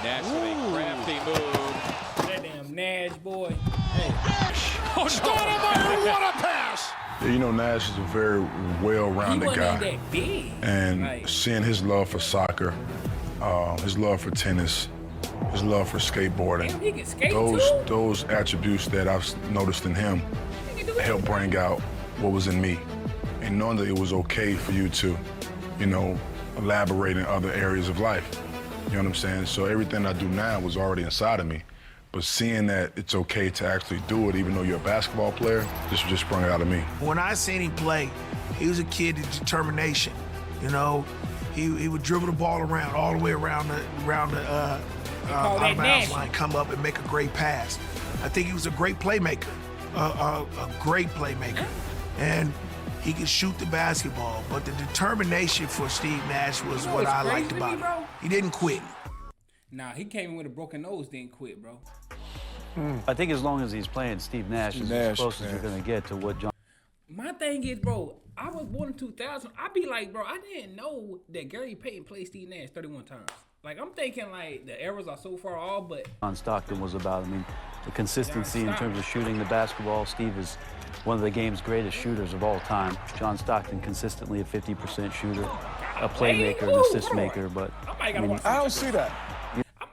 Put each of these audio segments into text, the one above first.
Nash with a crafty move. That damn Nash boy. Hey. Nash! Oh, Stoudemire, what a pass! You know, Nash is a very well-rounded guy. He wasn't that big. And seeing his love for soccer, his love for tennis, his love for skateboarding, damn, he can skate those attributes that I've noticed in him helped bring out what was in me. And knowing that it was okay for you to, you know, elaborate in other areas of life. You know what I'm saying? So everything I do now was already inside of me. But seeing that it's okay to actually do it, even though you're a basketball player, this just sprung out of me. When I seen him play, he was a kid of determination. You know, he would dribble the ball around all the way around the out-of-bounds line, come up and make a great pass. I think he was a great playmaker, a great playmaker, and he could shoot the basketball. But the determination for Steve Nash was what I liked about him. He didn't quit. Nah, he came in with a broken nose, didn't quit, bro. I think as long as he's playing, Steve Nash is as close as you're going to get to what John. My thing is, bro, I was born in 2000. I be like, bro, I didn't know that Gary Payton played Steve Nash 31 times. Like, I'm thinking, like, the errors are so far off, but... John Stockton was about. I mean, the consistency in terms of shooting the basketball. Steve is one of the game's greatest shooters of all time. John Stockton consistently a 50% shooter, a playmaker, an assist maker, but... I don't see that.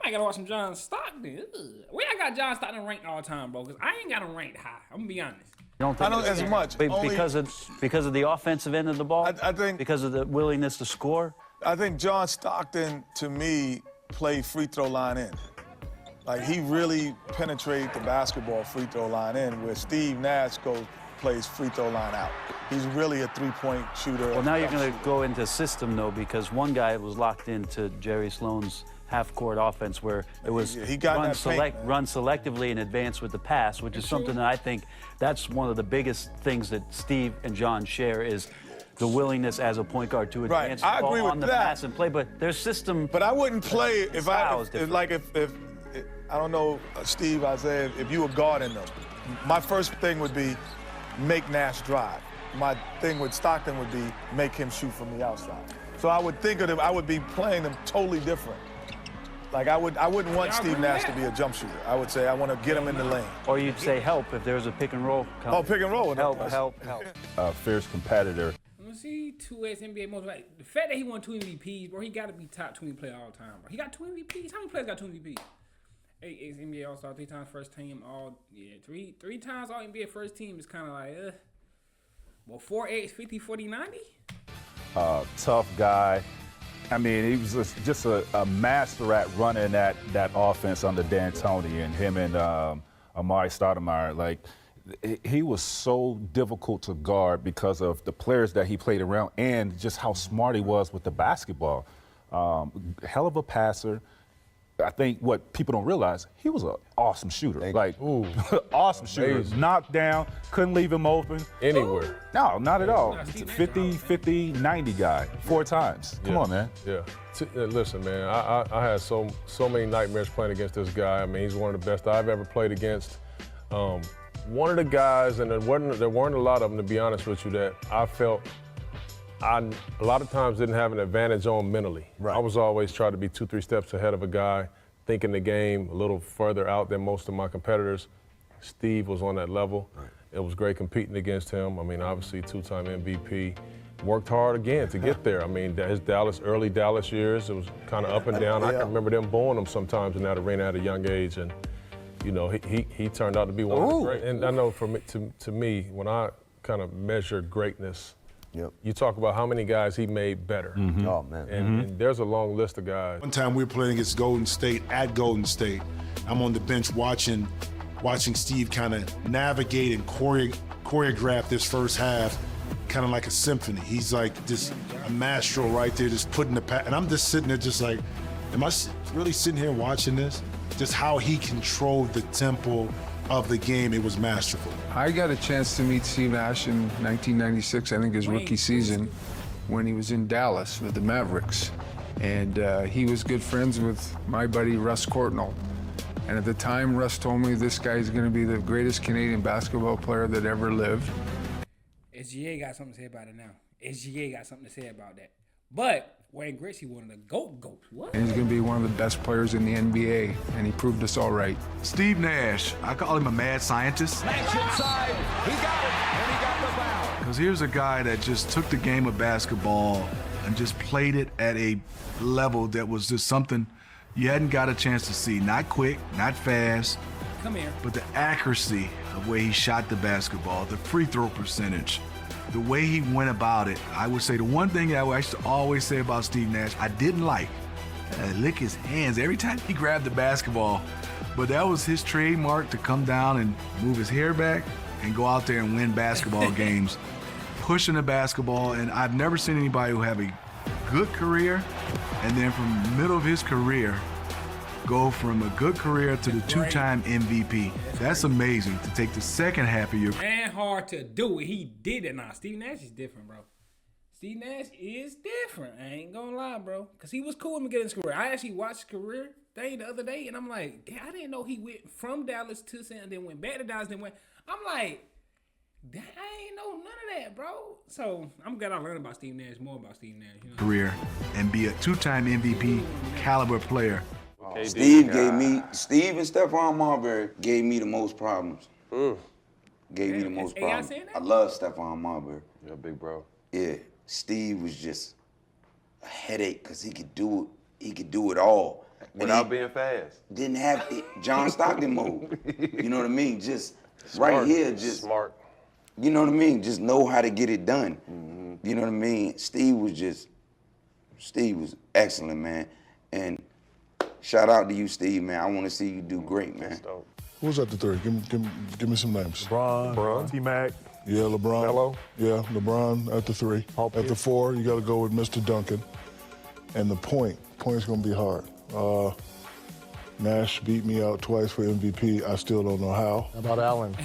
I gotta watch some John Stockton. Ugh. Where I got John Stockton ranked all the time, bro? Because I ain't got him ranked high. I'm gonna be honest. I don't as much. Because of the offensive end of the ball? I think because of the willingness to score? I think John Stockton, to me, played free throw line in. Like, he really penetrated the basketball free throw line in, where Steve Nash plays free throw line out. He's really a three-point shooter. Well, now you're going to go into system, though, because one guy was locked into Jerry Sloan's half-court offense where it was run selectively and advance with the pass, which is something that I think that's one of the biggest things that Steve and John share is the willingness as a point guard to advance the ball on the pass and play. But their system. But I wouldn't play if I don't know, Steve, Isaiah, if you were guarding them. My first thing would be make Nash drive. My thing with Stockton would be make him shoot from the outside. So I would think of them, I would be playing them totally different. Like, I wouldn't want Steve Nash to be a jump shooter. I would say I want to get him in the lane. Or you'd say help if there's a pick and roll. Oh, pick and roll. Help. Fierce competitor. Let's see, 2 NBA most like the fact that he won 2 MVPs, bro. He got to be top 20 player all time, bro. He got 2 MVPs. How many players got 2 MVPs? 8 NBA All-Star, 3 times first team, three times All NBA first team is kind of like, well, 4 8 50 40 90. Tough guy. I mean, he was just a master at running that offense under D'Antoni, and him and Amari Stoudemire. Like, he was so difficult to guard because of the players that he played around and just how smart he was with the basketball. Hell of a passer. I think what people don't realize, he was an awesome shooter. Awesome shooter. Knocked down, couldn't leave him open. Anywhere. No, not at all. 50, 90 guy, 4 times. Come on, man. Yeah. Listen, man, I had so many nightmares playing against this guy. I mean, he's one of the best I've ever played against. One of the guys, and there weren't a lot of them, to be honest with you, that I felt a lot of times didn't have an advantage on mentally. Right. I was always trying to be 2-3 steps ahead of a guy, thinking the game a little further out than most of my competitors. Steve was on that level. Right. It was great competing against him. I mean, obviously 2-time MVP. Worked hard again to get there. I mean, his early Dallas years, it was kind of up and down. I can remember them booing him sometimes in that arena at a young age, and you know, he turned out to be one of the great. And I know to me, when I kind of measured greatness, you talk about how many guys he made better. Oh, man. And there's a long list of guys. One time we were playing against Golden State at Golden State. I'm on the bench watching Steve kind of navigate and choreograph this first half, kind of like a symphony. He's like just a maestro right there, just putting the and I'm just sitting there just like, am I really sitting here watching this? Just how he controlled the tempo of the game, it was masterful. I got a chance to meet Steve Nash in 1996, I think his rookie season, when he was in Dallas with the Mavericks. And he was good friends with my buddy Russ Courtnall. And at the time, Russ told me this guy's gonna be the greatest Canadian basketball player that ever lived. SGA got something to say about it now. SGA got something to say about that. But Wayne Gretzky, one of the GOATs. What? And he's going to be one of the best players in the NBA, and he proved us all right. Steve Nash, I call him a mad scientist. Nash inside, he got it, and he got the foul. Because here's a guy that just took the game of basketball and just played it at a level that was just something you hadn't got a chance to see. Not quick, not fast. Come here. But the accuracy of the way he shot the basketball, the free throw percentage, the way he went about it. I would say the one thing that I used to always say about Steve Nash, I didn't like, lick his hands every time he grabbed the basketball. But that was his trademark, to come down and move his hair back and go out there and win basketball games, pushing the basketball. And I've never seen anybody who have a good career and then from the middle of his career go from a good career to the two-time MVP. That's amazing, to take the second half of your career. And hard to do it. He did it. Nah, Steve Nash is different, bro. Steve Nash is different. I ain't gonna lie, bro. Because he was cool in the beginning of his career. I actually watched his career thing the other day, and I'm like, damn, I didn't know he went from Dallas to San, then went back to Dallas, then went. I'm like, I ain't know none of that, bro. So I'm glad I learned about Steve Nash, more about Steve Nash. You know? Career and be a two-time MVP caliber player. Steve and Stephon Marbury gave me the most problems. Gave me the most problems. I love Stephon Marbury. Yeah, big bro. Yeah, Steve was just a headache because he could do it all. Without being fast. Didn't have John Stockton mode. You know what I mean? Just Smart. right here, just smart. You know what I mean? Just know how to get it done. You know what I mean? Steve was excellent, man. And shout out to you, Steve, man. I want to see you do great, man. Who's at the three? Give me some names. LeBron. T-Mac. Yeah, LeBron. Melo. Yeah, LeBron at the three. At the four, you got to go with Mr. Duncan. And the point's going to be hard. Nash beat me out twice for MVP. I still don't know how. How about Allen?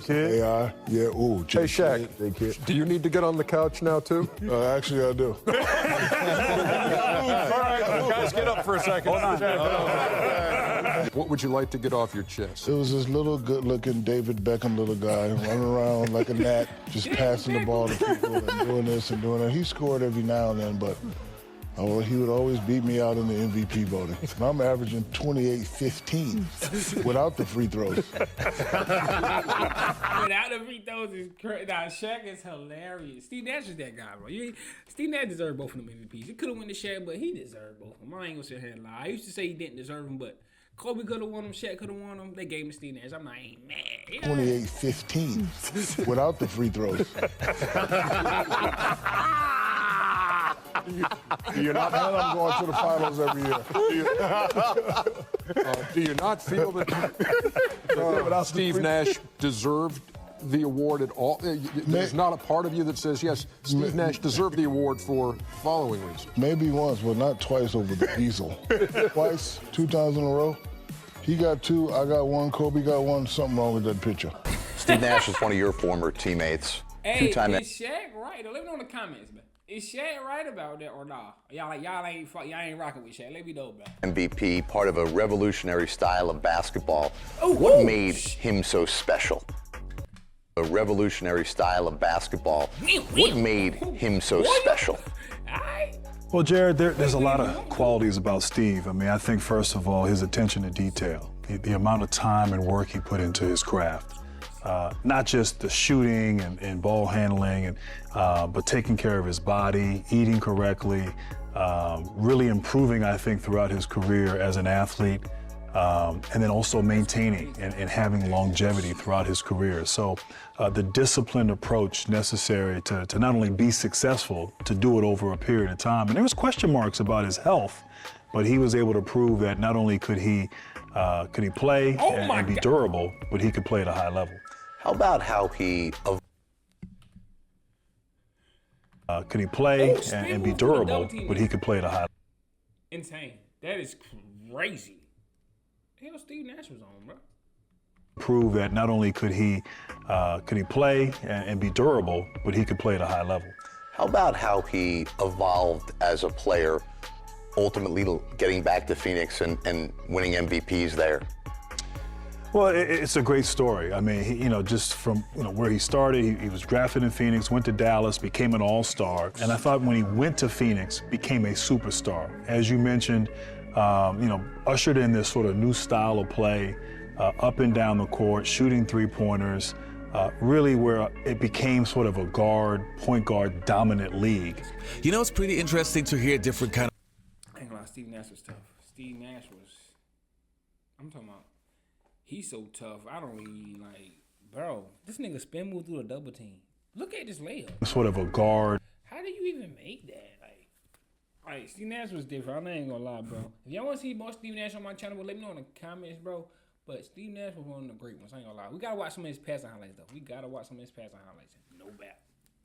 AI, yeah, ooh. Hey, Shaq, do you need to get on the couch now, too? Actually, I do. All right, guys, get up for a second. What would you like to get off your chest? It was this little good-looking David Beckham little guy running around like a gnat, just passing the ball to people and doing this and doing that. He scored every now and then, but he would always beat me out in the MVP voting. And I'm averaging 28-15 without the free throws. Without the free throws is crazy. Nah, Shaq is hilarious. Steve Nash is that guy, bro. Steve Nash deserved both of them MVPs. He could have won the Shaq, but he deserved both of them. I ain't gonna sit here and lie. I used to say he didn't deserve them, but Kobe could have won them, Shaq could have won them. They gave him to Steve Nash. I'm like, ain't mad. Yeah. 28-15 without the free throws. Do you not? And I'm going to the finals every year. Do you not feel that Steve Nash deserved the award at all? There's not a part of you that says, yes, Steve Nash deserved the award for following reasons. Maybe once, but not twice over the diesel. Twice, 2 times in a row. He got 2, I got 1, Kobe got 1. Something wrong with that picture. Steve Nash is one of your former teammates. Hey, is Shaq right? Let me know in the comments, man. Is Shaq right about that or nah? Y'all ain't rocking with Shaq. Let me know, man. MVP, part of a revolutionary style of basketball. What made him so special? A revolutionary style of basketball. What made him so special? Well, Jared, there's a lot of qualities about Steve. I mean, I think, first of all, his attention to detail, the amount of time and work he put into his craft. Not just the shooting and ball handling, but taking care of his body, eating correctly, really improving, I think, throughout his career as an athlete, and then also maintaining and having longevity throughout his career. So the disciplined approach necessary to not only be successful, to do it over a period of time. And there was question marks about his health, but he was able to prove that not only could he play and be durable, but he could play at a high level. How about how he could he play and be durable, but he could play at a high level. Insane. That is crazy. Hell, Steve Nash was on, bro. Prove that not only could he play and be durable, but he could play at a high level. How about how he evolved as a player, ultimately getting back to Phoenix and winning MVPs there? Well, it's a great story. I mean, just from where he started, he was drafted in Phoenix, went to Dallas, became an all-star, and I thought when he went to Phoenix, became a superstar. As you mentioned, ushered in this sort of new style of play, up and down the court, shooting three-pointers, really where it became sort of a point guard dominant league. It's pretty interesting to hear different kind of. I ain't gonna lie, Steve Nash was tough. Steve Nash was, I'm talking about, he's so tough. I don't really bro, this nigga spin move through a double team. Look at this layup. Sort of a guard. How do you even make that? Steve Nash was different. I ain't gonna lie, bro. If y'all wanna see more Steve Nash on my channel, let me know in the comments, bro. But Steve Nash was one of the great ones. I ain't gonna lie. We gotta watch some of his passing highlights, though. No bad.